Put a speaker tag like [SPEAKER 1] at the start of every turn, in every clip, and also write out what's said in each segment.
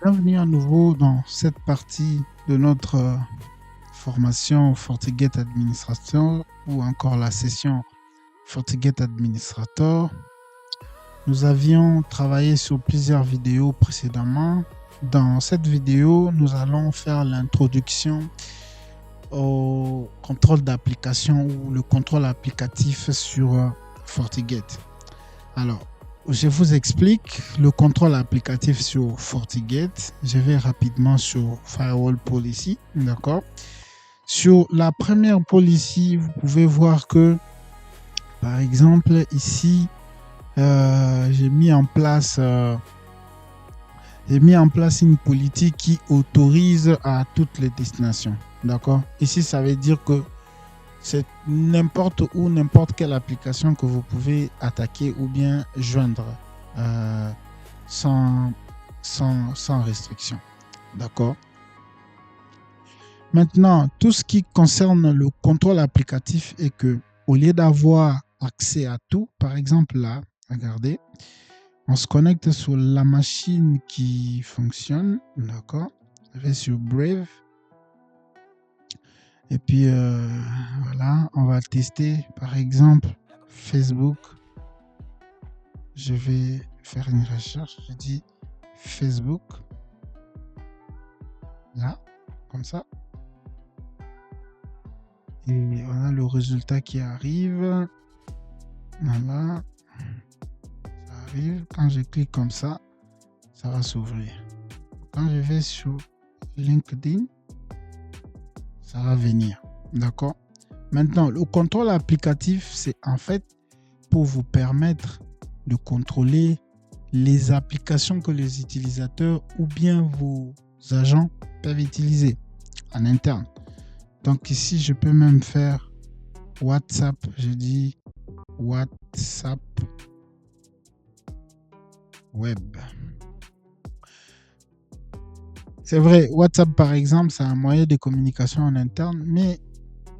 [SPEAKER 1] Bienvenue à nouveau dans cette partie de notre formation FortiGate Administrator ou encore la session FortiGate Administrator. Nous avions travaillé sur plusieurs vidéos précédemment. Dans cette vidéo, nous allons faire l'introduction au contrôle d'application ou le contrôle applicatif sur FortiGate. Alors, je vous explique le contrôle applicatif sur FortiGate. Je vais rapidement sur Firewall Policy, d'accord. Sur la première policy, vous pouvez voir que, par exemple, ici, j'ai mis en place une politique qui autorise à toutes les destinations, d'accord. Ici, ça veut dire que c'est n'importe où, n'importe quelle application que vous pouvez attaquer ou bien joindre sans restriction. D'accord. Maintenant, tout ce qui concerne le contrôle applicatif est que, au lieu d'avoir accès à tout, par exemple là, regardez, on se connecte sur la machine qui fonctionne. D'accord. Je vais sur Brave. Et puis, voilà, on va tester, par exemple, Facebook. Je vais faire une recherche. Je dis Facebook. Là, comme ça. Et on a le résultat qui arrive. Voilà. Ça arrive. Quand je clique comme ça, ça va s'ouvrir. Quand je vais sur LinkedIn, ça va venir. D'accord. Maintenant, le contrôle applicatif, c'est en fait pour vous permettre de contrôler les applications que les utilisateurs ou bien vos agents peuvent utiliser en interne. Donc ici, je peux même faire WhatsApp. Je dis WhatsApp Web. C'est vrai, WhatsApp par exemple, c'est un moyen de communication en interne, mais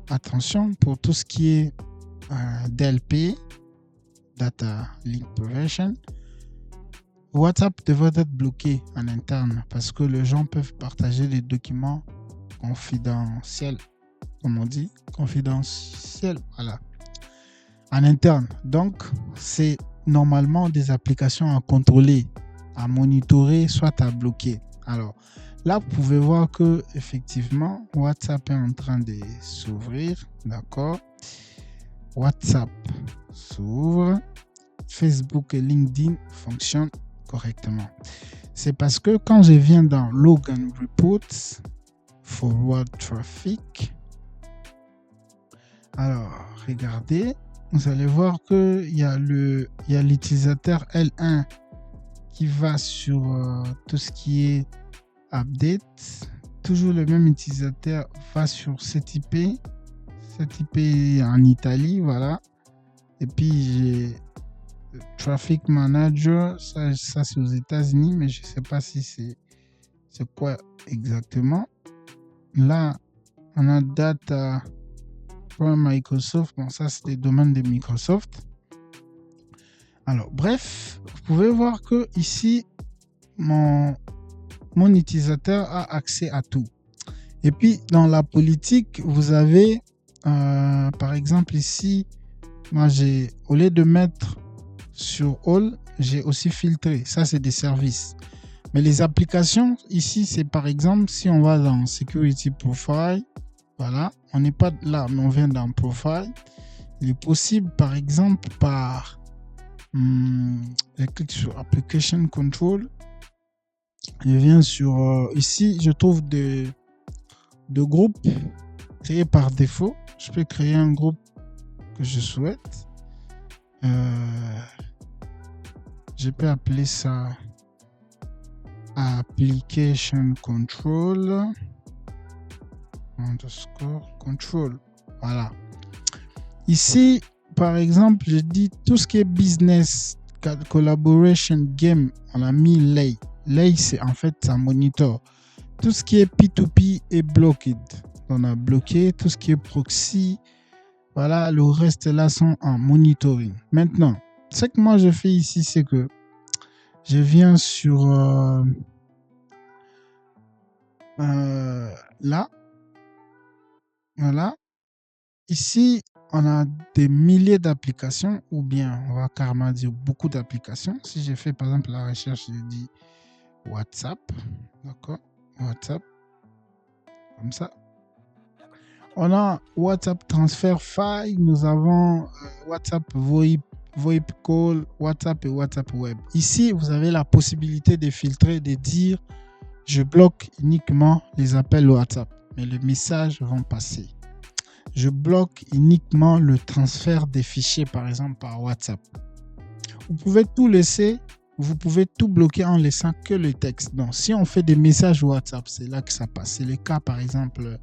[SPEAKER 1] attention pour tout ce qui est DLP, Data Link Prevention, WhatsApp devrait être bloqué en interne parce que les gens peuvent partager des documents confidentiels, comme on dit, confidentiels, voilà, en interne. Donc, c'est normalement des applications à contrôler, à monitorer, soit à bloquer. Alors, là, vous pouvez voir que effectivement, WhatsApp est en train de s'ouvrir, d'accord. WhatsApp s'ouvre, Facebook et LinkedIn fonctionnent correctement. C'est parce que quand je viens dans Log and Reports, Forward Traffic, alors regardez, vous allez voir qu'il y a l'utilisateur L1 qui va sur tout ce qui est update. Toujours le même utilisateur va sur cette IP en Italie, voilà. Et puis j'ai Traffic Manager, ça c'est aux États-Unis, mais je ne sais pas si c'est quoi exactement. Là, on a Data pour Microsoft. Bon, ça c'est des domaines de Microsoft. Alors, bref, vous pouvez voir que ici, mon utilisateur a accès à tout. Et puis, dans la politique, vous avez, par exemple, ici, moi, au lieu de mettre sur All, j'ai aussi filtré. Ça, c'est des services. Mais les applications, ici, c'est par exemple, si on va dans Security Profile, voilà, on n'est pas là, mais on vient dans Profile. Il est possible, par exemple, je clique sur Application Control. Je viens sur, ici, je trouve de groupes créés par défaut. Je peux créer un groupe que je souhaite. Je peux appeler ça Application Control _control. Voilà. Ici, par exemple, je dis tout ce qui est business, collaboration, game, on a mis lay. Lay, c'est en fait, ça monitor. Tout ce qui est P2P est bloqué. On a bloqué tout ce qui est proxy. Voilà, le reste là sont en monitoring. Maintenant, ce que moi je fais ici, c'est que je viens sur Là, voilà. Ici, on a des milliers d'applications, ou bien on va carrément dire beaucoup d'applications. Si j'ai fait par exemple la recherche, j'ai dit WhatsApp, d'accord, WhatsApp, comme ça. On a WhatsApp Transfer File, nous avons WhatsApp VoIP Call, WhatsApp et WhatsApp Web. Ici, vous avez la possibilité de filtrer, de dire je bloque uniquement les appels WhatsApp, mais les messages vont passer. Je bloque uniquement le transfert des fichiers, par exemple, par WhatsApp. Vous pouvez tout laisser, vous pouvez tout bloquer en laissant que le texte. Donc, si on fait des messages WhatsApp, c'est là que ça passe. C'est le cas, par exemple,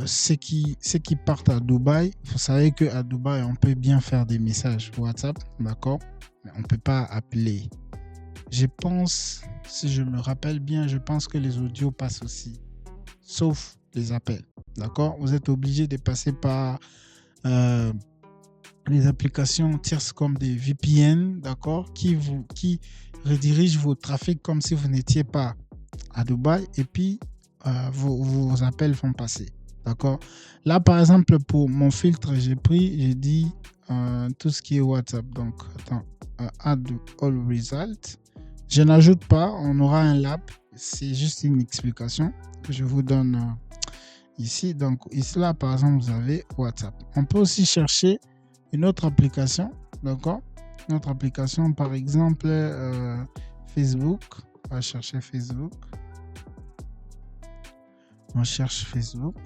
[SPEAKER 1] ceux qui partent à Dubaï. Vous savez qu'à Dubaï, on peut bien faire des messages WhatsApp, d'accord? Mais on ne peut pas appeler. Je pense, si je me rappelle bien, je pense que les audios passent aussi, sauf les appels. D'accord? Vous êtes obligé de passer par les applications tierces comme des VPN, d'accord? Qui redirigent vos trafics comme si vous n'étiez pas à Dubaï et puis vos appels vont passer. D'accord? Là, par exemple, pour mon filtre, j'ai dit tout ce qui est WhatsApp. Donc, attends, add all results. Je n'ajoute pas, on aura un lab. C'est juste une explication que je vous donne ici. Donc, ici, là, par exemple, vous avez WhatsApp. On peut aussi chercher une autre application, d'accord? Une autre application, par exemple, Facebook. On va chercher Facebook. On cherche Facebook.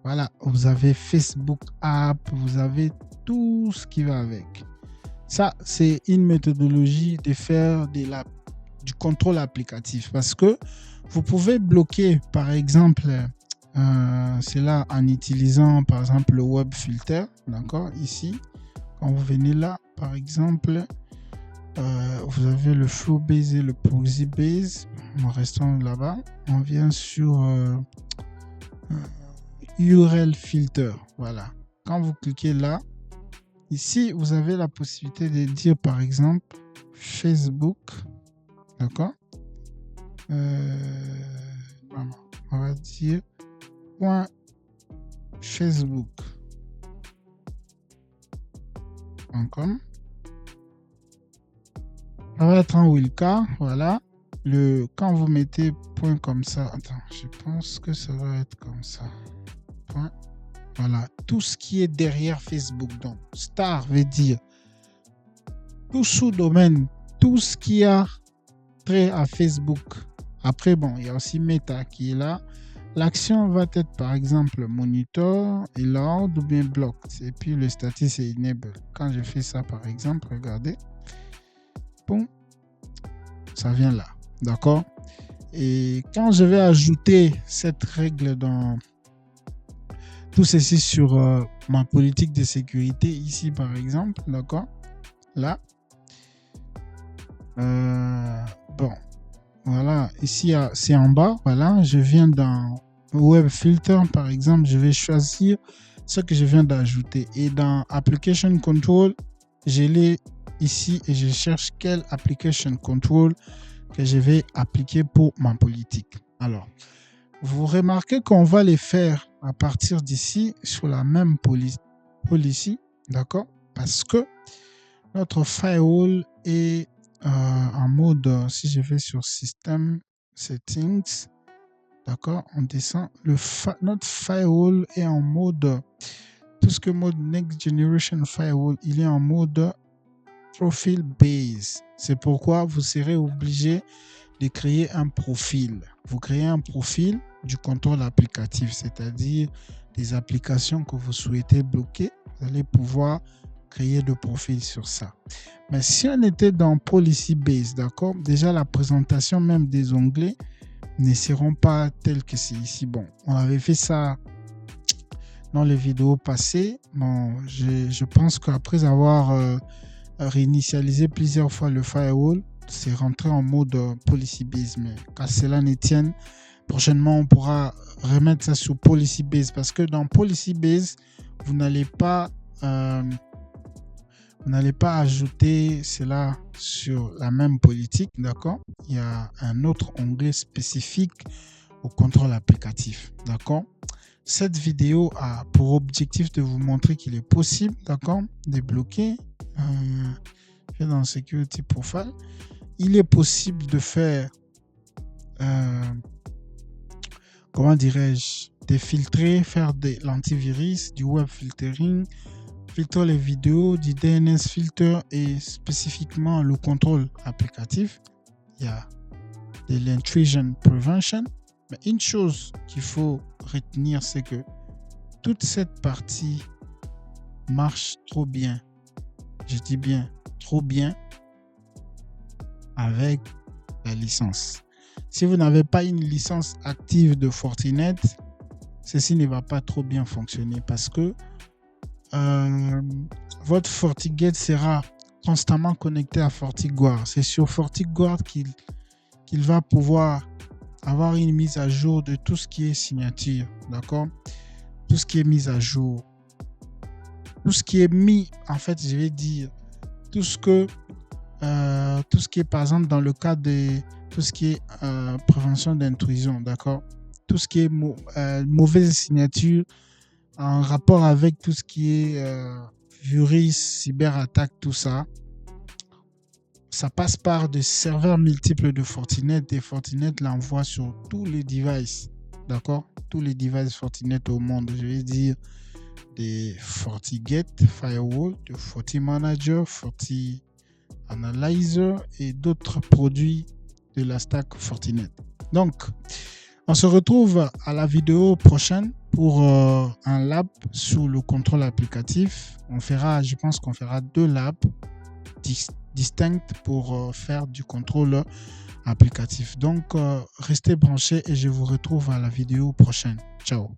[SPEAKER 1] Voilà, vous avez Facebook App, vous avez tout ce qui va avec. Ça, c'est une méthodologie de faire du contrôle applicatif parce que vous pouvez bloquer, par exemple, cela en utilisant, par exemple, le web filter. D'accord? Ici, quand vous venez là, par exemple, vous avez le flow base et le proxy base. En restant là-bas, on vient sur URL filter. Voilà. Quand vous cliquez là, ici, vous avez la possibilité de dire, par exemple, Facebook. D'accord? On va dire .facebook.com. Ça va être en Wilka. Voilà. Quand vous mettez point comme ça, attends, je pense que ça va être comme ça. Point. Voilà. Tout ce qui est derrière Facebook. Donc, star veut dire tout sous-domaine, tout ce qui a trait à Facebook. Après, bon, il y a aussi Meta qui est là. L'action va être par exemple monitor, allowed ou bien blocked. Et puis le statut c'est enable. Quand je fais ça par exemple, regardez. Boum, ça vient là. D'accord? Et quand je vais ajouter cette règle dans tout ceci sur ma politique de sécurité, ici par exemple, d'accord? Là. Bon. Voilà, ici c'est en bas. Voilà, je viens dans Web Filter par exemple, je vais choisir ce que je viens d'ajouter. Et dans Application Control, je l'ai ici et je cherche quelle Application Control que je vais appliquer pour ma politique. Alors, vous remarquez qu'on va les faire à partir d'ici sur la même policy, d'accord? Parce que notre firewall est en mode, si je vais sur System Settings, d'accord, on descend, notre firewall est en mode, tout ce que mode Next Generation Firewall, il est en mode Profile Base. C'est pourquoi vous serez obligé de créer un profil. Vous créez un profil du contrôle applicatif, c'est-à-dire des applications que vous souhaitez bloquer. Vous allez pouvoir créer de profil sur ça. Mais si on était dans Policy Base, d'accord, déjà la présentation même des onglets ne seront pas telles que c'est ici. Bon, on avait fait ça dans les vidéos passées. Bon, je pense qu'après avoir réinitialisé plusieurs fois le firewall, c'est rentré en mode Policy Base. Mais qu'à cela ne tienne, prochainement on pourra remettre ça sur Policy Base parce que dans Policy Base, vous n'allez pas Vous n'allez pas ajouter cela sur la même politique, d'accord? Il y a un autre onglet spécifique au contrôle applicatif, d'accord? Cette vidéo a pour objectif de vous montrer qu'il est possible, d'accord, de bloquer dans Security Profile. Il est possible de faire, comment dirais-je, de filtrer, faire de l'antivirus, du web filtering, filtrer les vidéos, du DNS filter et spécifiquement le contrôle applicatif. Il y a de l'intrusion prevention. Mais une chose qu'il faut retenir, c'est que toute cette partie marche trop bien. Je dis bien trop bien avec la licence. Si vous n'avez pas une licence active de Fortinet, ceci ne va pas trop bien fonctionner parce que votre FortiGate sera constamment connecté à FortiGuard. C'est sur FortiGuard qu'il va pouvoir avoir une mise à jour de tout ce qui est signature, d'accord? Tout ce qui est mise à jour. Tout ce qui est mis, en fait, je vais dire, tout ce qui est, par exemple, dans le cas de tout ce qui est prévention d'intrusion, d'accord? Tout ce qui est mauvaise signature en rapport avec tout ce qui est virus, cyberattaque, tout ça. Ça passe par des serveurs multiples de Fortinet et Fortinet l'envoie sur tous les devices, d'accord? Tous les devices Fortinet au monde, je vais dire des FortiGate, Firewall, de FortiManager, FortiAnalyzer et d'autres produits de la stack Fortinet. Donc, on se retrouve à la vidéo prochaine pour un lab sur le contrôle applicatif. Je pense qu'on fera 2 labs distincts pour faire du contrôle applicatif. Donc, restez branchés et je vous retrouve à la vidéo prochaine. Ciao.